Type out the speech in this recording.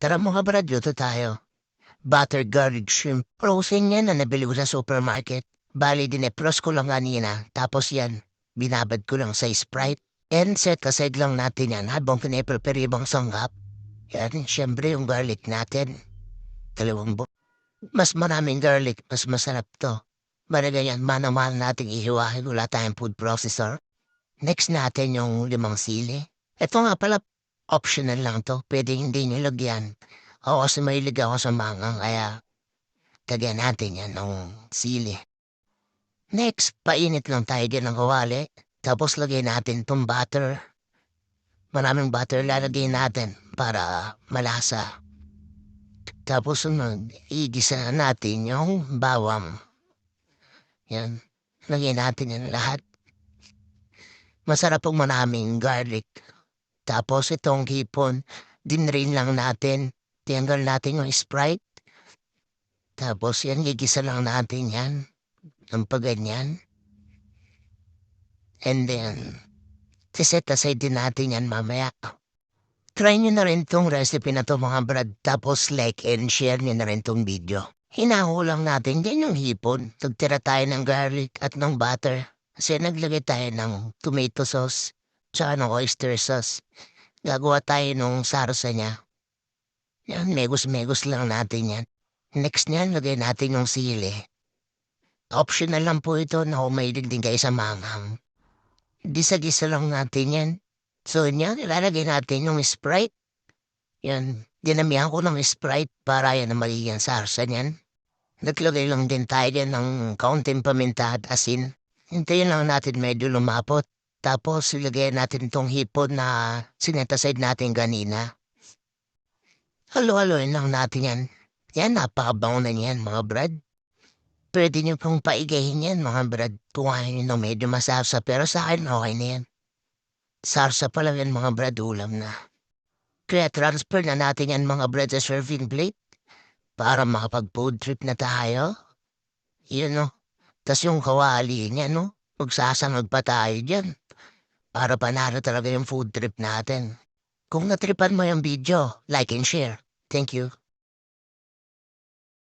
Tara mga brad, luto tayo. Butter garlic shrimp. Frozen yan na nabili ko sa supermarket. Bali dinepros ko lang kanina. Tapos yan, binabad ko lang sa Sprite. And set aside lang natin yan habang pinaprepare ibang sanggap. Yan, syempre yung garlic natin. Dalawang Mas maraming garlic, mas masarap to. Maragay yan, manamal natin ihiwahin. Wala tayong food processor. Next natin yung limang sili. Ito nga pala, optional lang to. Pwede hindi nyo lagyan. Oo, kasi mahilig ako sa mangang, kaya lagyan natin yan ng sili. Next, painit lang tayo din ng kawali. Tapos lagyan natin itong butter. Maraming butter lalagay natin para malasa. Tapos igisa natin yung bawang. Yan. Lagyan natin yan lahat. Masarap pong maraming garlic. Tapos itong hipon, dinrain lang natin. Tiyanggal natin yung Sprite. Tapos yan, gigisa lang natin yan. Ng paganyan. And then, siset aside din natin yan mamaya. Try nyo na rin tong recipe na to mga brad. Tapos like and share nyo na rin tong video. Hinahulang natin din yung hipon. Nagtira tayo ng garlic at ng butter. Kasi naglagay tayo ng tomato sauce. Tsaka ng oyster sauce. Gagawa tayo nung sarsa niya. Yan, megos-megos lang natin yan. Next niyan, lagay natin yung sili. Optional lang po ito na humahilig din kayo sa manghang. Gisa-gisa lang natin yan. So yan, ilalagay natin yung Sprite. Yan, dinamihan ko ng Sprite para yan na magiging sarsa niyan. Naglagay lang din tayo din ng kaunting paminta at asin. Hintayin lang natin medyo lumapot. Tapos ilagay natin itong hipon na sinetaside natin kanina. Halo-haloin lang natin yan. Yan, napakabango na yan mga brad. Pwede nyo pong paigahin yan mga brad. Kuhain nyo ng medyo masarsa pero sa akin okay na yan. Sarsa pa lang yan mga brad, ulam na. Kaya transfer na natin yan mga brad sa serving plate para makapag-food trip na tayo. Yun no. Tas yung kawali niya no. Magsasanod pa tayo dyan. Para panalo talaga yung food trip natin. Kung natripan mo yung video, like and share. Thank you.